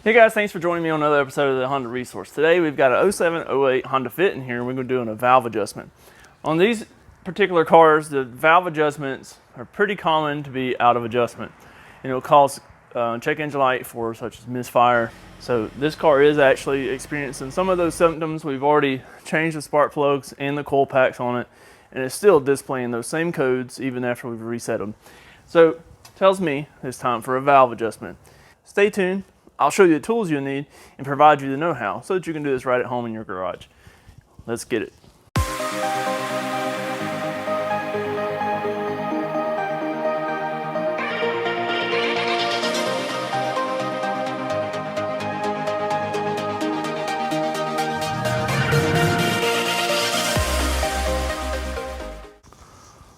Hey guys, thanks for joining me on another episode of the Honda Resource. Today we've got an 07-08 Honda Fit in here and we're going to do a valve adjustment. On these particular cars, the valve adjustments are pretty common to be out of adjustment. And it'll cause check engine light for such as misfire. So this car is actually experiencing some of those symptoms. We've already changed the spark plugs and the coil packs on it, and it's still displaying those same codes even after we've reset them. So it tells me it's time for a valve adjustment. Stay tuned. I'll show you the tools you'll need and provide you the know-how so that you can do this right at home in your garage. Let's get it.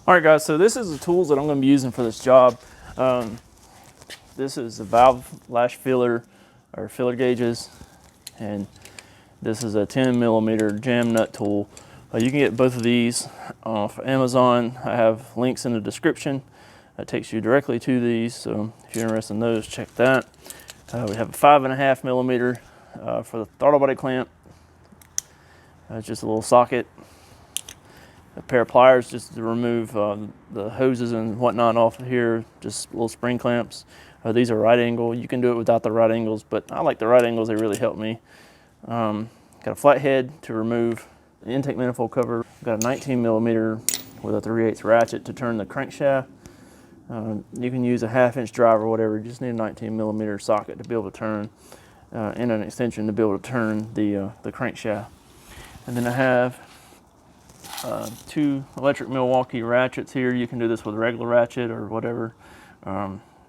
All right guys, so this is the tools that I'm going to be using for this job. This is the valve lash filler or filler gauges, and this is a 10mm jam nut tool. You can get both of these off Amazon. I have links in the description that takes you directly to these, so if you're interested in those, check that. We have a 5.5mm for the throttle body clamp. It's just a little socket, a pair of pliers just to remove the hoses and whatnot off of here, just little spring clamps. These are right angle. You can do it without the right angles, but I like the right angles. They really help me. Got a flat head to remove the intake manifold cover. Got a 19mm with a 3/8 ratchet to turn the crankshaft. You can use a 1/2-inch drive or whatever. You just need a 19mm socket to be able to turn, and an extension to be able to turn the crankshaft. And then I have two electric Milwaukee ratchets here. You can do this with a regular ratchet or whatever.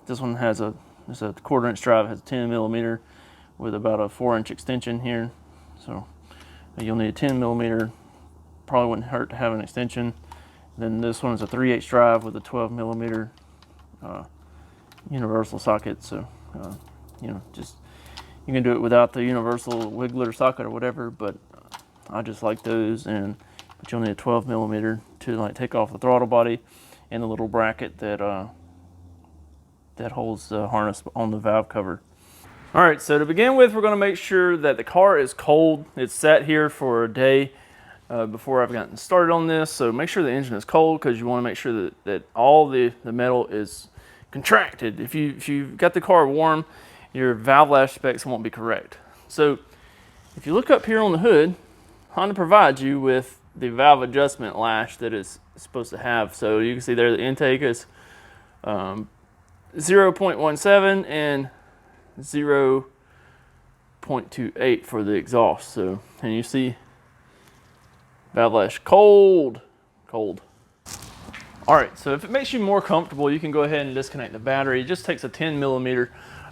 This one has a 1/4-inch drive. It has a 10mm with about a 4-inch extension here. So you'll need a 10mm. Probably wouldn't hurt to have an extension. Then this one is a 3/8 drive with a 12mm universal socket. So just you can do it without the universal wiggler socket or whatever. But I just like those, but you'll need a 12mm to take off the throttle body and the little bracket that holds the harness on the valve cover. All right, so to begin with, we're going to make sure that the car is cold. It's sat here for a day before I've gotten started on this, so make sure the engine is cold because you want to make sure that all the metal is contracted. If you've got the car warm, your valve lash specs won't be correct. So if you look up here on the hood, Honda provides you with the valve adjustment lash that it's supposed to have. So you can see there the intake is 0.17 and 0.28 for the exhaust. So, and you see valve lash cold. All right, so if it makes you more comfortable, you can go ahead and disconnect the battery. It just takes a 10mm.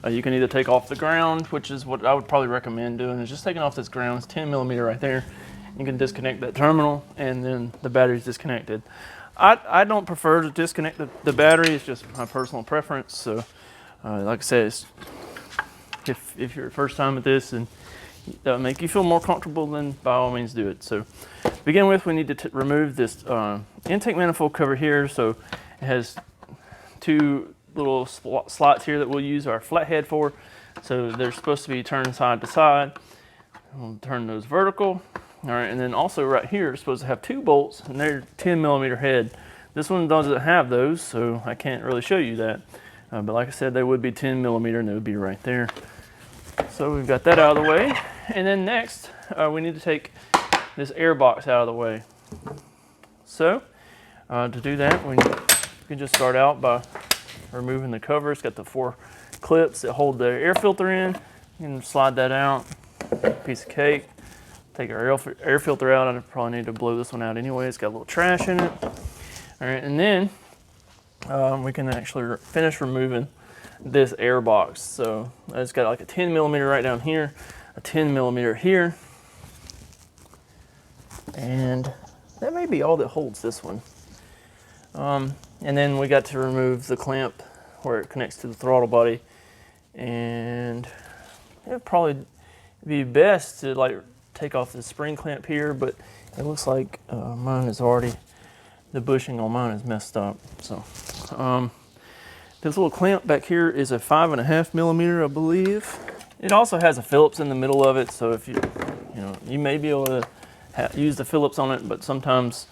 You can either take off the ground, which is what I would probably recommend doing, is just taking off this ground. It's 10mm right there. You can disconnect that terminal and then the battery's disconnected. I don't prefer to disconnect the battery. It's just my personal preference. So like I said, if you're first time at this and that would make you feel more comfortable, then by all means do it. So to begin with, we need to remove this intake manifold cover here. So it has two little slots here that we'll use our flathead for. So they're supposed to be turned side to side. We'll turn those vertical. All right, and then also right here, it's supposed to have two bolts, and they're 10mm head. This one doesn't have those, so I can't really show you that. But like I said, they would be 10mm, and they would be right there. So we've got that out of the way. And then next, we need to take this air box out of the way. So to do that, we can just start out by removing the cover. It's got the 4 clips that hold the air filter in. You can slide that out, piece of cake. Take our air filter out. I probably need to blow this one out anyway. It's got a little trash in it. All right, and then we can actually finish removing this air box. So it's got like a 10mm right down here, a 10mm here, and that may be all that holds this one. And then we got to remove the clamp where it connects to the throttle body, and it'd probably be best to take off the spring clamp here, but it looks like mine is already, the bushing on mine is messed up. So this little clamp back here is a 5.5mm, I believe, It also has a Phillips in the middle of it, so if you may be able to use the Phillips on it, but sometimes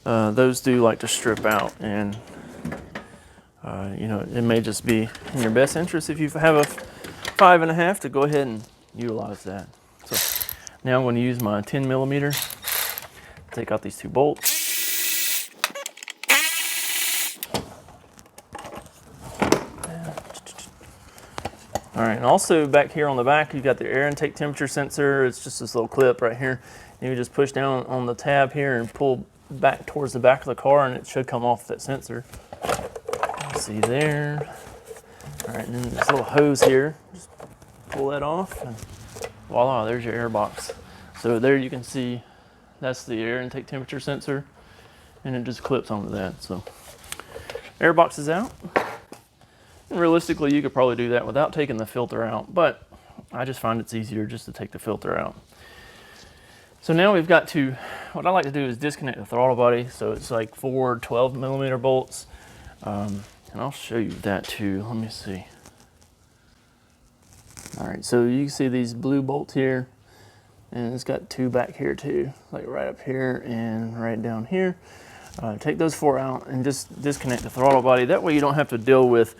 those do like to strip out, and it may just be in your best interest if you have a 5.5 to go ahead and utilize that. So now I'm going to use my 10 millimeter, take out these 2 bolts. All right, and also back here on the back, you've got the air intake temperature sensor. It's just this little clip right here. You just push down on the tab here and pull back towards the back of the car, and it should come off that sensor. See there. All right, and then this little hose here, just pull that off, and voila, there's your air box. So there you can see that's the air intake temperature sensor, and it just clips onto that. So air box is out. And realistically, you could probably do that without taking the filter out, but I just find it's easier just to take the filter out. So now we've got to, what I like to do is disconnect the throttle body. So it's like 4 12 millimeter bolts. And I'll show you that too. Let me see. All right, so you can see these blue bolts here, and it's got 2 back here too, like right up here and right down here. Take those 4 out and just disconnect the throttle body. That way you don't have to deal with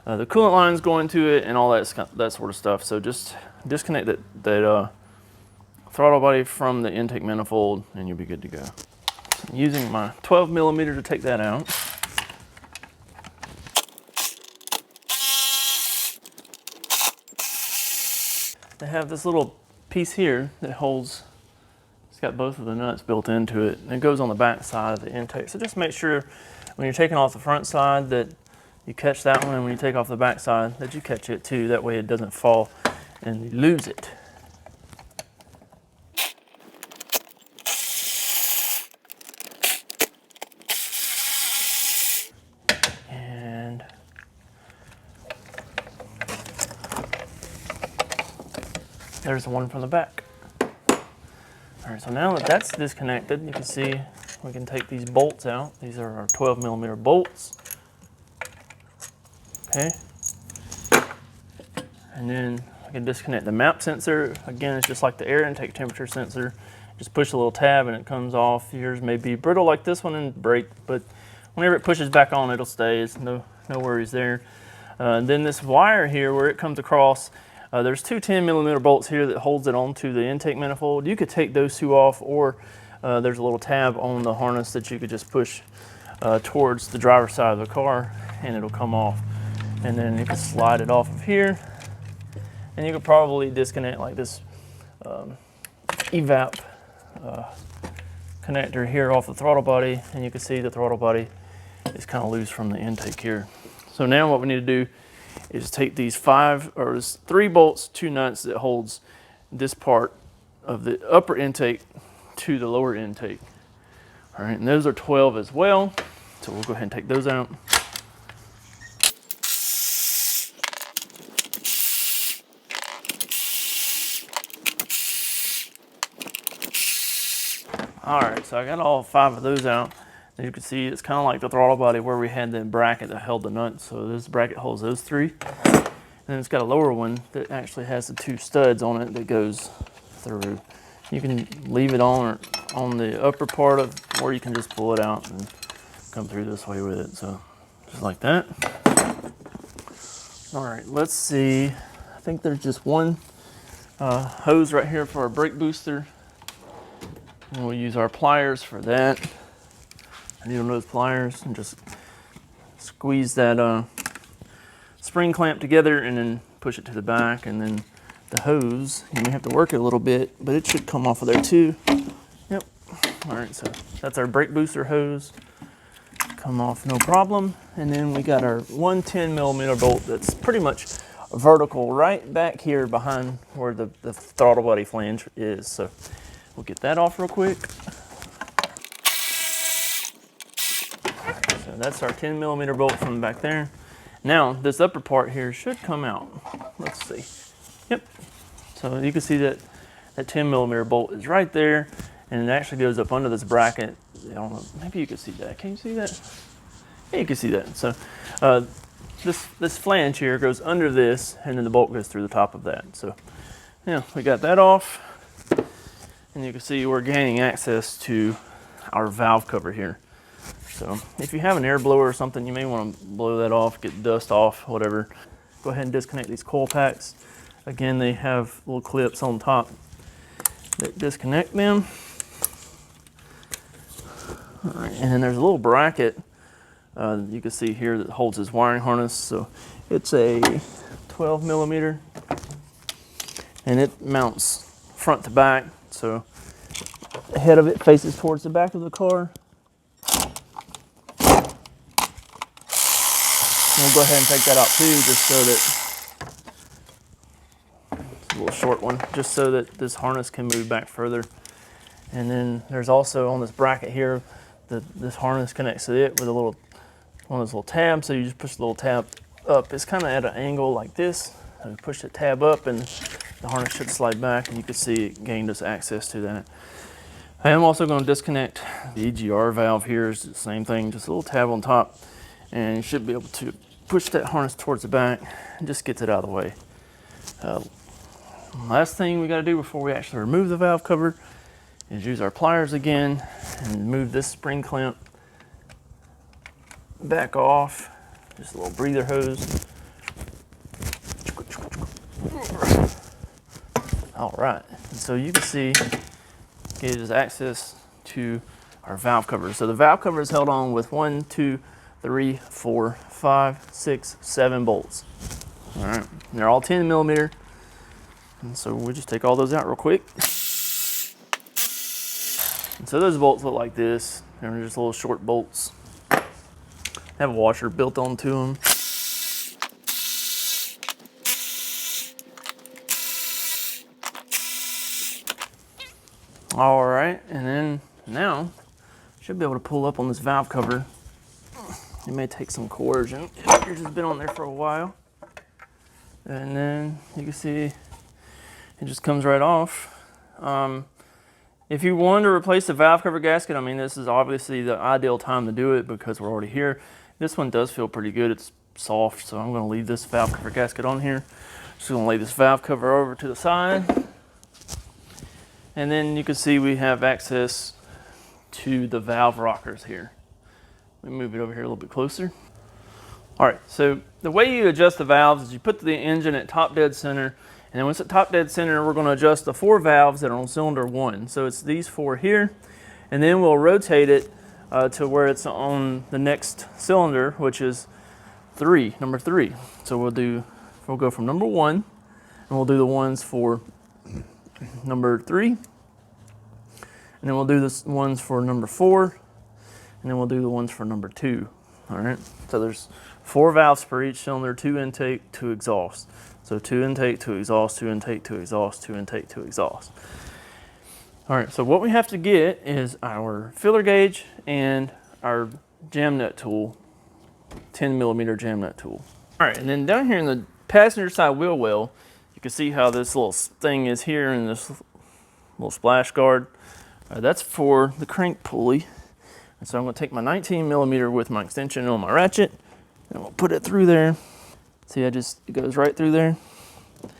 the coolant lines going to it and all that sort of stuff. So just disconnect that throttle body from the intake manifold, and you'll be good to go. I'm using my 12 millimeter to take that out. They have this little piece here that holds, it's got both of the nuts built into it, and it goes on the back side of the intake. So just make sure when you're taking off the front side that you catch that one, and when you take off the back side that you catch it too. That way it doesn't fall and you lose it. And there's the one from the back. All right, so now that that's disconnected, you can see we can take these bolts out. These are our 12 millimeter bolts. Okay. And then I can disconnect the map sensor. Again, it's just like the air intake temperature sensor. Just push a little tab and it comes off. Yours may be brittle like this one and break, but whenever it pushes back on, it'll stay. It's no worries there. And then this wire here, where it comes across, there's 2 10 millimeter bolts here that holds it onto the intake manifold. You could take those 2 off, or there's a little tab on the harness that you could just push towards the driver's side of the car, and it'll come off. And then you can slide it off of here, and you could probably disconnect like this evap connector here off the throttle body, and you can see the throttle body is kind of loose from the intake here. So now what we need to do is take these 3 bolts, 2 nuts that holds this part of the upper intake to the lower intake. All right, and those are 12 as well. So we'll go ahead and take those out. All right, so I got all 5 of those out. As you can see, it's kind of like the throttle body where we had the bracket that held the nuts. So this bracket holds those 3. And it's got a lower one that actually has the 2 studs on it that goes through. You can leave it on the upper part of, or you can just pull it out and come through this way with it. So just like that. All right, let's see. I think there's just one hose right here for our brake booster. And we'll use our pliers for that. Needle nose pliers, and just squeeze that spring clamp together and then push it to the back, and then the hose, you may have to work it a little bit, but it should come off of there too. Yep. All right, so that's our brake booster hose. Come off no problem. And then we got our 1 10 millimeter bolt that's pretty much vertical right back here behind where the throttle body flange is. So we'll get that off real quick. So that's our 10 millimeter bolt from back there. Now this upper part here should come out. Let's see. Yep. So you can see that 10 millimeter bolt is right there, and it actually goes up under this bracket. I don't know, maybe you can see that. Can you see that? Yeah, you can see that. So this flange here goes under this, and then the bolt goes through the top of that. So Yeah, we got that off. And you can see we're gaining access to our valve cover here. So if you have an air blower or something, you may want to blow that off, get dust off, whatever. Go ahead and disconnect these coil packs. Again, they have little clips on top that disconnect them. All right, and then there's a little bracket you can see here that holds this wiring harness. So it's a 12 millimeter and it mounts front to back. So the head of it faces towards the back of the car. We'll go ahead and take that out too, just so that, it's a little short one, just so that this harness can move back further. And then there's also on this bracket here, this harness connects to it with a little, one of those little tabs. So you just push the little tab up. It's kind of at an angle like this. So you push the tab up and the harness should slide back, and you can see it gained us access to that. I am also going to disconnect the EGR valve here. It's the same thing, just a little tab on top, and you should be able to push that harness towards the back and just gets it out of the way. Last thing we got to do before we actually remove the valve cover is use our pliers again and move this spring clamp back off. Just a little breather hose. All right, and so you can see it gives us access to our valve cover. So the valve cover is held on with 1, 2, 3, 4, 5, 6, 7 bolts. All right, and they're all 10 millimeter. And so we'll just take all those out real quick. And so those bolts look like this. They're just little short bolts. Have a washer built onto them. All right, and then now should be able to pull up on this valve cover. It may take some coercion if you've just been on there for a while. And then you can see it just comes right off. If you wanted to replace the valve cover gasket, I mean, this is obviously the ideal time to do it because we're already here. This one does feel pretty good. It's soft, so I'm going to leave this valve cover gasket on here. Just going to lay this valve cover over to the side. And then you can see we have access to the valve rockers here. Let me move it over here a little bit closer. All right, so the way you adjust the valves is you put the engine at top dead center, and then once at top dead center, we're going to adjust the 4 valves that are on cylinder 1. So it's these 4 here, and then we'll rotate it to where it's on the next cylinder, which is number 3. So we'll go from number 1, and we'll do the ones for number 3, and then we'll do the ones for number 4, and then we'll do the ones for number 2. All right, so there's 4 valves per each cylinder, 2 intake, 2 exhaust. So 2 intake, 2 exhaust, 2 intake, 2 exhaust, 2 intake, 2 exhaust. All right, so what we have to get is our filler gauge and our jam nut tool, 10 millimeter jam nut tool. All right, and then down here in the passenger side wheel well, you can see how this little thing is here in this little splash guard. That's for the crank pulley. And so I'm going to take my 19 millimeter with my extension on my ratchet, and we'll put it through there. See, it goes right through there. All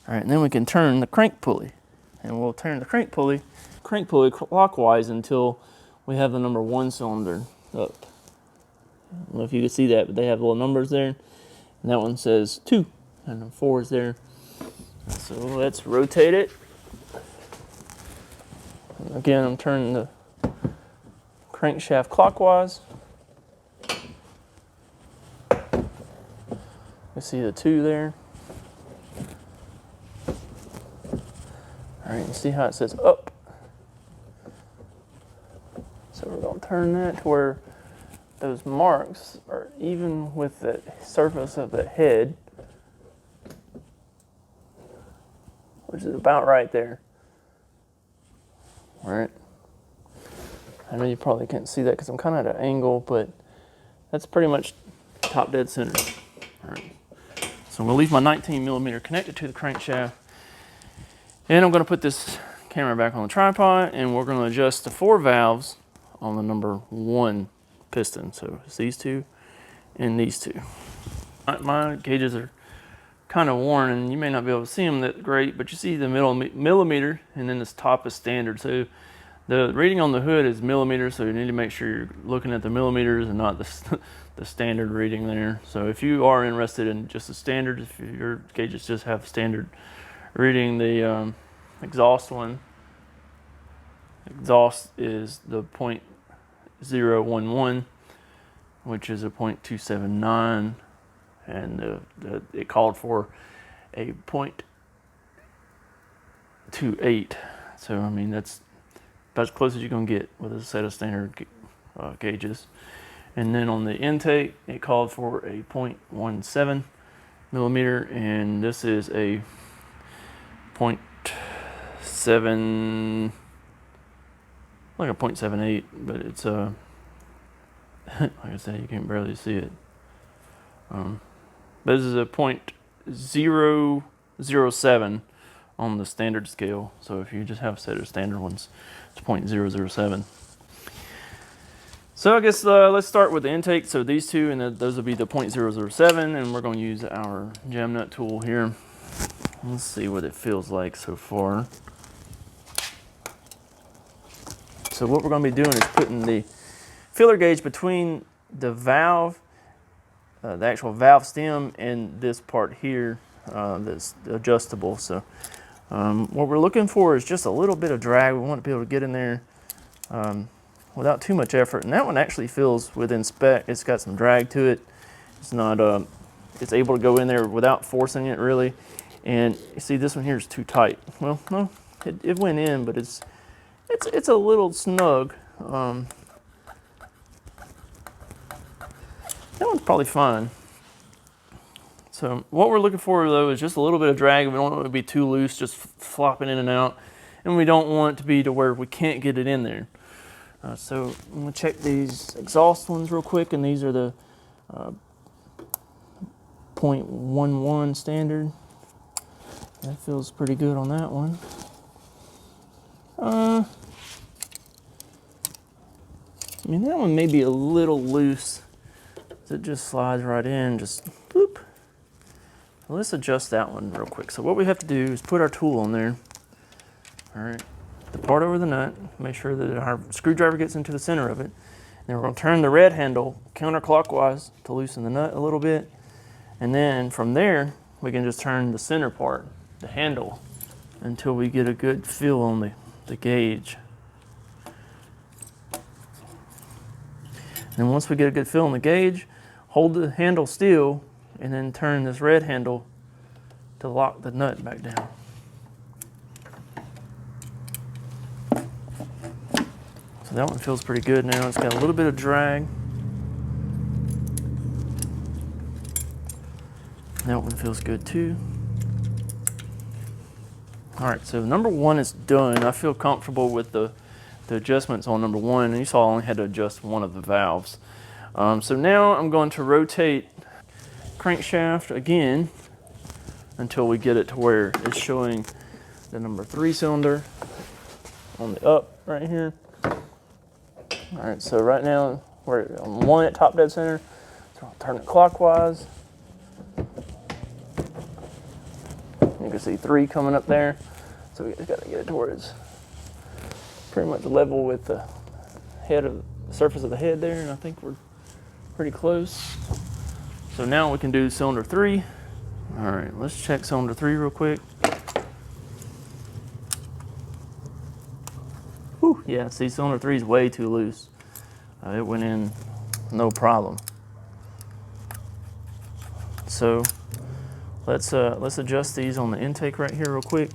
right, and then we can turn the crank pulley, and we'll turn the crank pulley clockwise until we have the number 1 cylinder up. I don't know if you can see that, but they have little numbers there, and that one says 2, and the 4 is there. So let's rotate it. And again, I'm turning the crankshaft clockwise. You see the 2 there. All right, you see how it says up. So we're going to turn that to where those marks are even with the surface of the head, which is about right there. All right. I know you probably can't see that because I'm kind of at an angle, but that's pretty much top dead center. All right. So I'm going to leave my 19 millimeter connected to the crankshaft, and I'm going to put this camera back on the tripod, and we're going to adjust the 4 valves on the number 1 piston. So it's these 2 and these 2. My gauges are kind of worn, and you may not be able to see them that great, but you see the millimeter, and then this top is standard. So the reading on the hood is millimeters, so you need to make sure you're looking at the millimeters and not the standard reading there. So if you are interested in just the standard, if your gauges just have standard reading, the exhaust is the 0.011, which is a 0.279, and it called for a 0.28. So I mean, that's about as close as you're gonna get with a set of standard gauges. And then on the intake, it called for a 0.17 millimeter, and this is a 0.7, like a 0.78, but it's like I said, you can barely see it. But this is a 0.007 on the standard scale. So if you just have a set of standard ones, it's 0.007. So I guess let's start with the intake. So these two, and those will be the 0.007, and we're going to use our jam nut tool here. Let's see what it feels like so far. So what we're going to be doing is putting the filler gauge between the valve, the actual valve stem, and this part here that's adjustable. So what we're looking for is just a little bit of drag. We want to be able to get in there without too much effort. And that one actually feels within spec. It's got some drag to it. It's not, it's able to go in there without forcing it really. And you see this one here is too tight. Well, no, it went in, but it's a little snug. That one's probably fine. So what we're looking for though is just a little bit of drag. We don't want it to be too loose, just flopping in and out. And we don't want it to be to where we can't get it in there. So I'm gonna check these exhaust ones real quick, and these are the 0.11 standard. That feels pretty good on that one. I mean, that one may be a little loose. It just slides right in, just boop. Well, let's adjust that one real quick. So what we have to do is put our tool on there. All right, the part over the nut, make sure that our screwdriver gets into the center of it. Then we're gonna turn the red handle counterclockwise to loosen the nut a little bit. And then from there, we can just turn the center part, the handle, until we get a good feel on the gauge. And once we get a good feel on the gauge, hold the handle still, and then turn this red handle to lock the nut back down. So that one feels pretty good now. It's got a little bit of drag. That one feels good too. All right, so number one is done. I feel comfortable with the adjustments on number one, and you saw I only had to adjust one of the valves. So now I'm going to rotate crankshaft again until we get it to where it's showing the number 3 cylinder on the up right here. All right, so right now we're on 1 at top dead center, so I'll turn it clockwise. You can see 3 coming up there, so we just got to get it to where it's pretty much level with the head of the surface of the head there, and I think we're pretty close. So now we can do cylinder 3. All right, let's check cylinder 3 real quick. Whew, yeah, see, cylinder 3 is way too loose. It went in no problem. So let's adjust these on the intake right here real quick.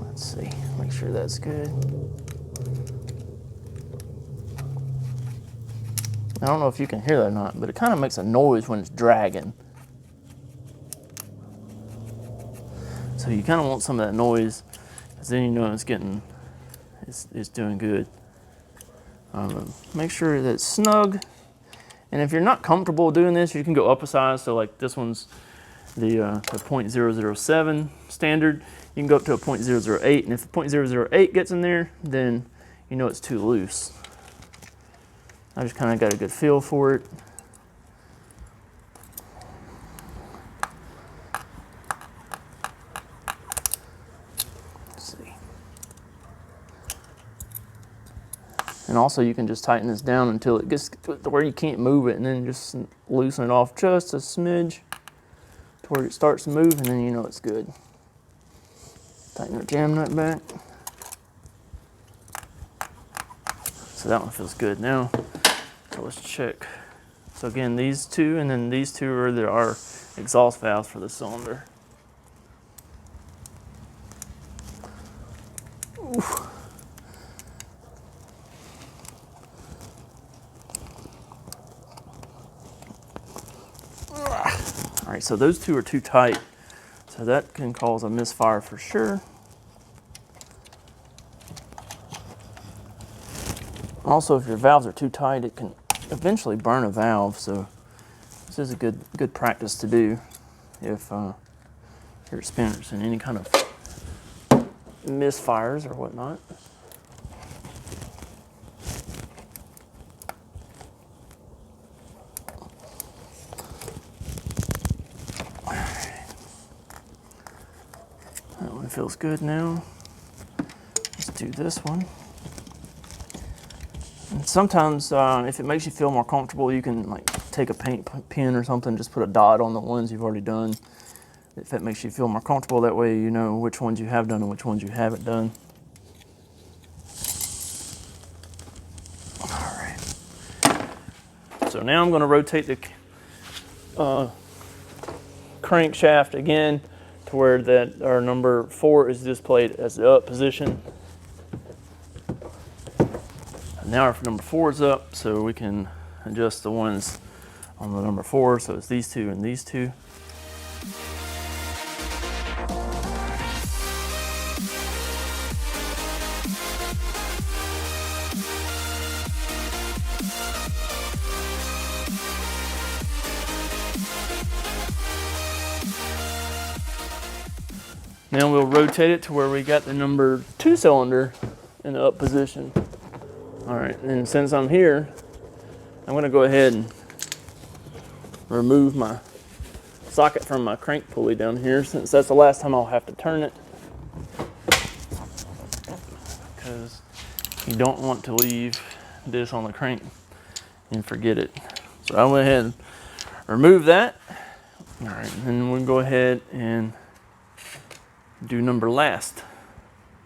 Let's see, make sure that's good. I don't know if you can hear that or not, but it kind of makes a noise when it's dragging. So you kind of want some of that noise, because then you know it's doing good. Make sure that it's snug. And if you're not comfortable doing this, you can go up a size. So like this one's the 0.007 standard. You can go up to a 0.008, and if the 0.008 gets in there, then you know it's too loose. I just kind of got a good feel for it. Let's see. And also you can just tighten this down until it gets to where you can't move it, and then just loosen it off just a smidge to where it starts to move, and then you know it's good. Tighten the jam nut back. So that one feels good now. So let's check. So again, these two, and then these two are our exhaust valves for the cylinder. Oof. All right, so those two are too tight. So that can cause a misfire for sure. Also, if your valves are too tight, it can eventually burn a valve. So this is a good practice to do if you're experiencing any kind of misfires or whatnot. That one feels good now. Let's do this one. And sometimes, if it makes you feel more comfortable, you can like take a paint pen or something, just put a dot on the ones you've already done. If that makes you feel more comfortable, that way you know which ones you have done and which ones you haven't done. All right. So now I'm going to rotate the crankshaft again to where that our number 4 is displayed as the up position. And now our number 4 is up, so we can adjust the ones on the number 4. So it's these two and these two. Now we'll rotate it to where we got the number 2 cylinder in the up position. All right, and since I'm here, I'm gonna go ahead and remove my socket from my crank pulley down here, since that's the last time I'll have to turn it, because you don't want to leave this on the crank and forget it. So I went ahead and remove that. All right, and then we'll go ahead and do number last,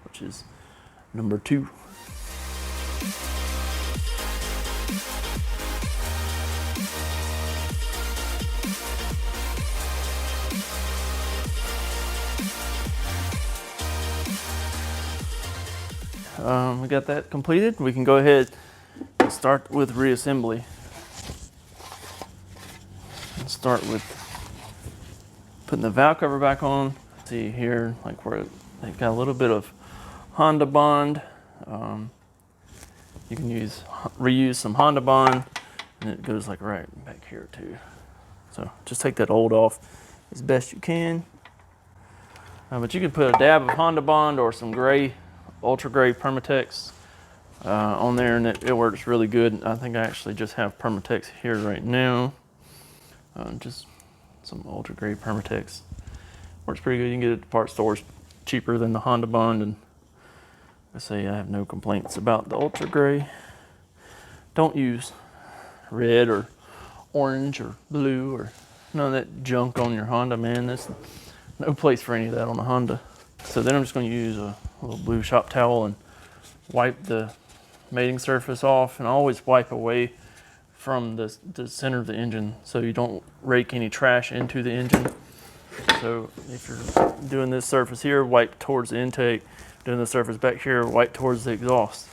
which is number 2. We got that completed. We can go ahead and start with reassembly. Let's start with putting the valve cover back on. See here, like where they've got a little bit of Honda Bond. You can reuse some Honda Bond, and it goes like right back here too. So just take that old off as best you can. But you can put a dab of Honda Bond or some gray, ultra gray Permatex on there, and it works really good. I think I actually just have Permatex here right now. Just some ultra gray Permatex. Works pretty good. You can get it at the parts stores cheaper than the Honda Bond, and I say I have no complaints about the ultra gray. Don't use red or orange or blue or none of that junk on your Honda, man. There's no place for any of that on a Honda. So then I'm just going to use a little blue shop towel and wipe the mating surface off, and always wipe away from the center of the engine so you don't rake any trash into the engine. So if you're doing this surface here, wipe towards the intake. Doing the surface back here, wipe towards the exhaust.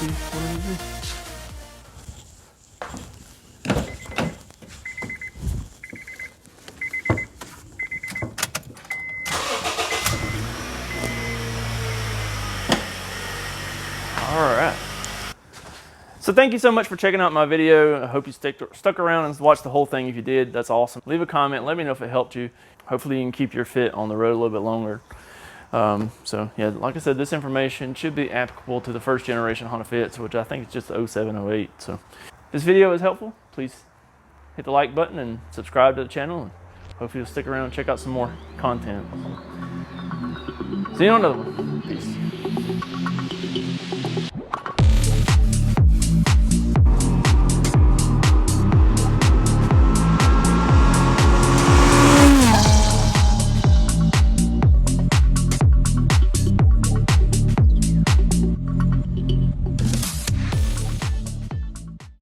see what it is. All right. So thank you so much for checking out my video. I hope you stuck around and watched the whole thing. If you did, that's awesome. Leave a comment. Let me know if it helped you. Hopefully you can keep your fit on the road a little bit longer. So yeah, like I said, this information should be applicable to the first generation Honda Fits, which I think is just 07, 08. So if this video is helpful, please hit the like button and subscribe to the channel. And hopefully you'll stick around and check out some more content. See you on another one.